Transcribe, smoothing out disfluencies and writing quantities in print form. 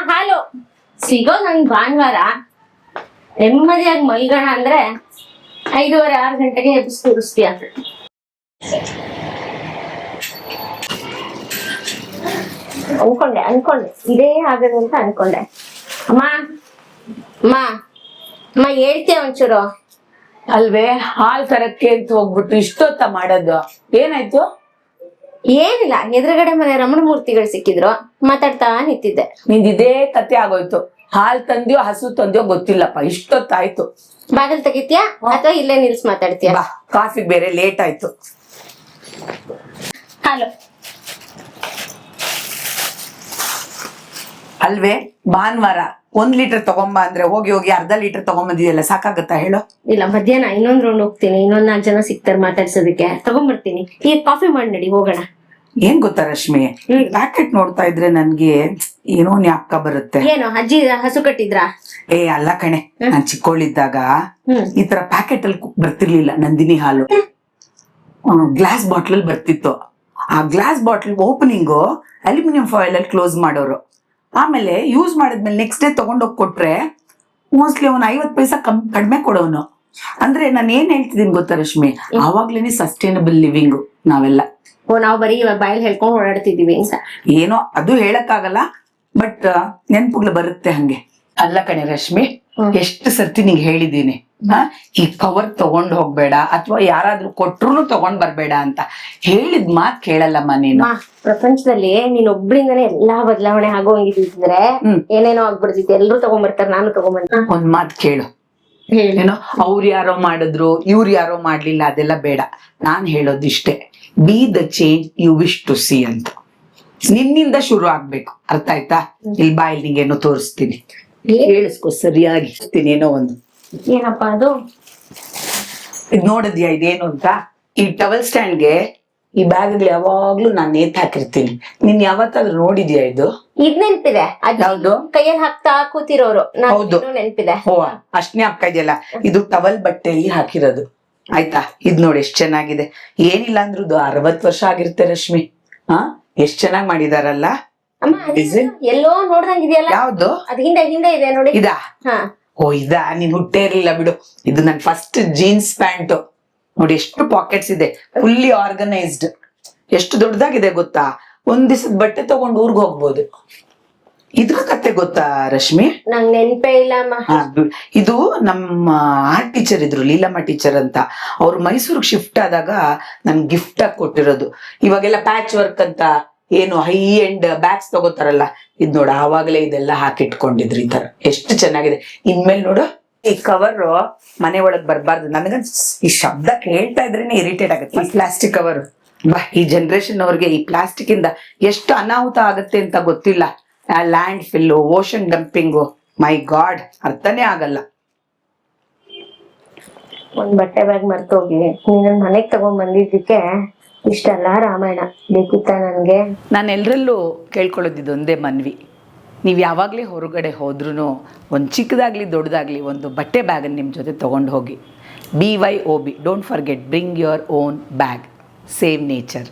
ಹಾಲು ಸಿಗೋ ನನ್ ಭಾನುವಾರ ನೆಮ್ಮದಿಯಾಗಿ ಮಲ್ಗೋಣ ಅಂದ್ರೆ 5:30-6 ಗಂಟೆಗೆ ಎಬ್ಬಿಸಿ ಕೂರಿಸ್ತೀಯ. ಅನ್ಕೊಂಡೆ ಇದೇ ಆಗದು ಅಂತ ಅನ್ಕೊಂಡೆ. ಅಮ್ಮ ಅಮ್ಮ ಅಮ್ಮ ಹೇಳ್ತೀಯ ಒಂಚೂರು? ಅಲ್ವೇ ಹಾಲ್ ತರಕ್ಕೆ ಅಂತ ಹೋಗ್ಬಿಟ್ಟು ಇಷ್ಟೊತ್ತ ಮಾಡೋದು ಏನಾಯ್ತು? ಏನಿಲ್ಲ, ಎದುರುಗಡೆ ಮನೆ ರಮಣ ಮೂರ್ತಿಗಳು ಸಿಕ್ಕಿದ್ರು, ಮಾತಾಡ್ತಾ ನಿಂತಿದ್ದೆ. ನಿಂದ ಇದೇ ಕತೆ ಆಗೋಯ್ತು. ಹಾಲ್ ತಂದ್ಯೋ ಹಸು ತಂದ್ಯೋ ಗೊತ್ತಿಲ್ಲಪ್ಪ, ಇಷ್ಟೊತ್ತಾಯ್ತು. ಬಾಗಿಲು ತೆಗಿತ್ಯಾ ಅಥವಾ ಇಲ್ಲೇ ನಿಲ್ಸ್ ಮಾತಾಡ್ತೀಯ? ಬಾ, ಕಾಫಿ ಬೇರೆ ಲೇಟ್ ಆಯ್ತು. ಹಾಲು ಅಲ್ವೇ ಭಾನುವಾರ 1 ಲೀಟರ್ ತಗೊಂಬ ಅಂದ್ರೆ ಹೋಗಿ ಹೋಗಿ ಅರ್ಧ ಲೀಟರ್ ತಗೊಂಬಂದಿದೆಯಲ್ಲ, ಸಾಕಾಗತ್ತಾ ಹೇಳು? ಇಲ್ಲ, ಮಧ್ಯಾಹ್ನ ಇನ್ನೊಂದ್ ರೌಂಡ್ ಹೋಗ್ತೀನಿ, ಇನ್ನೊಂದ್ 4 ಜನ ಸಿಗ್ತಾರೆ ಮಾತಾಡ್ಸೋದಕ್ಕೆ, ತಗೊಂಡ್ಬರ್ತೀನಿ. ಈಗ ಕಾಫಿ ಮಾಡಿ ನಡಿ, ಹೋಗೋಣ. ಏನ್ ಗೊತ್ತಾ ರಶ್ಮಿ, ಪ್ಯಾಕೆಟ್ ನೋಡ್ತಾ ಇದ್ರೆ ನನ್ಗೆ ಏನೋ ಜ್ಞಾಪಕ ಬರುತ್ತೆ. ಏನು ಅಜ್ಜಿ ಹಸು ಕಟ್ಟಿದ್ರಾ? ಅಲ್ಲ ಕಣೆ, ನಾನ್ ಚಿಕ್ಕೋಳಿದ್ದಾಗ ಈ ತರ ಪ್ಯಾಕೆಟ್ ಅಲ್ಲಿ ಬರ್ತಿರ್ಲಿಲ್ಲ ನಂದಿನಿ ಹಾಲು, ಗ್ಲಾಸ್ ಬಾಟ್ಲ್ ಅಲ್ಲಿ ಬರ್ತಿತ್ತು. ಆ glass bottle opening aluminium foil ಅಲ್ಲಿ ಕ್ಲೋಸ್ ಮಾಡೋರು. ಆಮೇಲೆ ಯೂಸ್ ಮಾಡಿದ್ಮೇಲೆ ನೆಕ್ಸ್ಟ್ ಡೇ ತಗೊಂಡೋಗಿ ಕೊಟ್ರೆ ಮೋಸ್ಟ್ಲಿ ಅವನು 50 ಪೈಸಾ ಕಡಿಮೆ ಕೊಡೋನು. ಅಂದ್ರೆ ನಾನು ಏನ್ ಹೇಳ್ತಿದ್ದೀನಿ ಗೊತ್ತಾ ರಶ್ಮಿ, ಆವಾಗ್ಲೇನೆ ಸಸ್ಟೈನಬಲ್ ಲಿವಿಂಗ್ ನಾವೆಲ್ಲ. ನಾವು ಬರೀ ಬಾಯಲ್ಲಿ ಹೇಳ್ಕೊಂಡು ಓಡಾಡ್ತಿದೀವಿ ಅಂತ. ಏನೋ ಅದು ಹೇಳಕ್ಕಾಗಲ್ಲ, ಬಟ್ ನೆನ್ಪುಗಳು ಬರುತ್ತೆ ಹಂಗೆ. ಅಲ್ಲ ಕಣೆ ರಶ್ಮಿ, ಎಷ್ಟು ಸರ್ತಿ ನಿಂಗೆ ಹೇಳಿದ್ದೀನಿ ಈ ಕವರ್ ತಗೊಂಡ್ ಹೋಗ್ಬೇಡ ಅಥವಾ ಯಾರಾದ್ರೂ ಕೊಟ್ರು ತಗೊಂಡ್ ಬರ್ಬೇಡ ಅಂತ. ಹೇಳಿದ್ ಮಾತ್ ಕೇಳಲ್ಲಮ್ಮ ನೀನು. ಪ್ರಪಂಚದಲ್ಲಿ ನೀನ್ ಒಬ್ರಿಂದಾನೆ ಎಲ್ಲಾ ಬದಲಾವಣೆ ಆಗೋಂಗಿದ್ರೆ ಏನೇನೋ ಆಗ್ಬಿಡ್ತಿತ್ತು. ಎಲ್ರು ತಗೊಂಡ್ಬರ್ತಾರೆ, ನಾನು ತಗೊಂಡ್ಬರ್ತೀನಿ. ಒಂದ್ ಮಾತ್ ಕೇಳು, ಏನೋ ಅವ್ರು ಯಾರೋ ಮಾಡಿದ್ರು ಇವ್ರು ಯಾರೋ ಮಾಡ್ಲಿಲ್ಲ ಅದೆಲ್ಲ ಬೇಡ. ನಾನ್ ಹೇಳೋದಿಷ್ಟೇ, be the change you wish to see ಅಂತ. ನಿನ್ನಿಂದ ಶುರು ಆಗ್ಬೇಕು, ಅರ್ಥ ಆಯ್ತಾ? ಇಲ್ಲಿ ಬಾಯಲ್ಲಿ ನಿಂಗೇನೋ ತೋರಿಸ್ತೀನಿ, ಕೇಳಿಸ್ಕೊ ಸರಿಯಾಗಿ. ಏನೋ ಒಂದು. ಏನಪ್ಪಾ ಅದು? ಇದ್ ನೋಡಿದ್ಯಾ ಇದೇನು ಅಂತ? ಈ ಟವಲ್ ಸ್ಟ್ಯಾಂಡ್ಗೆ ಈ ಬ್ಯಾಗ್ ಯಾವಾಗ್ಲೂ ನಾನ್ ನೇತ್ ಹಾಕಿರ್ತೀನಿ. ನೀನ್ ಯಾವತ್ತಾದ್ರೂ ನೋಡಿದ್ಯಾ ಇದು? ಇದ್ ನೆನ್ಪಿದೆ, ಯಾವ್ದು ಕೈಯಲ್ಲಿ ಹಾಕ್ತಾ ಕೂತಿರೋರು. ಹೌದು, ನೆನ್ಪಿದೆ. ಓ ಅಷ್ಟನೇ ಆಗ್ತಾ ಇದೆಯಲ್ಲ, ಇದು ಟವಲ್ ಬಟ್ಟೆಯಲ್ಲಿ ಹಾಕಿರೋದು. ಆಯ್ತಾ? ಇದ್ ನೋಡಿ ಎಷ್ಟ್ ಚೆನ್ನಾಗಿದೆ. ಏನಿಲ್ಲ ಅಂದ್ರೂ 60 ವರ್ಷ ಆಗಿರುತ್ತೆ ರಶ್ಮಿ. ಎಷ್ಟ್ ಚೆನ್ನಾಗ್ ಮಾಡಿದಾರಲ್ಲ. ಎಲ್ಲೋ ನೋಡ್ದಂಗಿದೆಯಲ್ಲ. ಯಾವ್ದು? ಅದ್ ಹಿಂದೆ ಇದೆ ನೋಡಿ. ಇದಾ? ಓ ಇದಾ? ನೀನ್ ಹುಟ್ಟೇ ಇರ್ಲಿಲ್ಲ ಬಿಡು. ಇದು ನನ್ ಫಸ್ಟ್ ಜೀನ್ಸ್ ಪ್ಯಾಂಟ್ ನೋಡಿ, ಎಷ್ಟು ಪಾಕೆಟ್ಸ್ ಇದೆ, ಫುಲ್ಲಿ ಆರ್ಗನೈಸ್ಡ್. ಎಷ್ಟು ದೊಡ್ಡದಾಗಿದೆ ಗೊತ್ತಾ? ಒಂದ್ ದಿವಸದ ಬಟ್ಟೆ ತಗೊಂಡು ಊರ್ಗ್ ಹೋಗ್ಬೋದು. ಇದ್ರ ಕತೆ ಗೊತ್ತಾ ರಶ್ಮಿ? ನಂಗ್ ನೆನ್ಪೇ ಇಲ್ಲ. ಇದು ನಮ್ಮ ಆರ್ಟ್ ಟೀಚರ್ ಇದ್ರು, ಲೀಲಮ್ಮ ಟೀಚರ್ ಅಂತ. ಅವ್ರು ಮೈಸೂರಿಗೆ ಶಿಫ್ಟ್ ಆದಾಗ ನನ್ ಗಿಫ್ಟ್ ಆಗಿ ಕೊಟ್ಟಿರೋದು. ಇವಾಗೆಲ್ಲ ಪ್ಯಾಚ್ ವರ್ಕ್ ಅಂತ ಏನು ಹೈ ಎಂಡ್ ಬ್ಯಾಗ್ಸ್ ತಗೋತಾರಲ್ಲ, ಇದ್ ನೋಡ ಆವಾಗಲೇ ಇದೆಲ್ಲ ಹಾಕಿಟ್ಕೊಂಡಿದ್ರು. ಈ ತರ ಎಷ್ಟು ಚೆನ್ನಾಗಿದೆ. ಇನ್ಮೇಲೆ ನೋಡು, ಈ ಕವರ್ ಮನೆ ಒಳಗ್ ಬರ್ಬಾರ್ದು. ನನಗ ಈ ಶಬ್ದ ಕೇಳ್ತಾ ಇದ್ರೇನೆ ಇರಿಟೇಟ್ ಆಗುತ್ತೆ. ಈ ಪ್ಲಾಸ್ಟಿಕ್ ಕವರ್, ಬಾ, ಈ ಜನರೇಷನ್ ಅವ್ರಿಗೆ ಈ ಪ್ಲಾಸ್ಟಿಕ್ ಇಂದ ಎಷ್ಟು ಅನಾಹುತ ಆಗುತ್ತೆ ಅಂತ ಗೊತ್ತಿಲ್ಲ. ಲ್ಯಾಂಡ್ ಫಿಲ್ಲು, ಓಷನ್ ಡಂಪಿಂಗು, ಮೈ ಗಾಡ್, ಅರ್ಥನೇ ಆಗಲ್ಲ. ಒಂದ್ ಬಟ್ಟೆ ಬ್ಯಾಗ್ ಮರ್ತೋಗಿ ನೀನ್ ಮನೆಗ್ ತಗೊಂಡ್ ಬಂದಿದ್ದಕ್ಕೆ ಇಷ್ಟೆಲ್ಲ ರಾಮಾಯಣ ಬೇಕಿತ್ತ ನನ್ಗೆ? ನಾನು ಎಲ್ಲರಲ್ಲೂ ಕೇಳ್ಕೊಳ್ಳೋದಿದ್ದು ಒಂದೇ ಮನ್ವಿ, ನೀವು ಯಾವಾಗಲೇ ಹೊರಗಡೆ ಹೋದ್ರೂ ಒಂದು ಚಿಕ್ಕದಾಗ್ಲಿ ದೊಡ್ಡದಾಗ್ಲಿ ಒಂದು ಬಟ್ಟೆ ಬ್ಯಾಗನ್ನು ನಿಮ್ಮ ಜೊತೆ ತೊಗೊಂಡು ಹೋಗಿ. BYOB, don't forget, bring your own bag, save nature.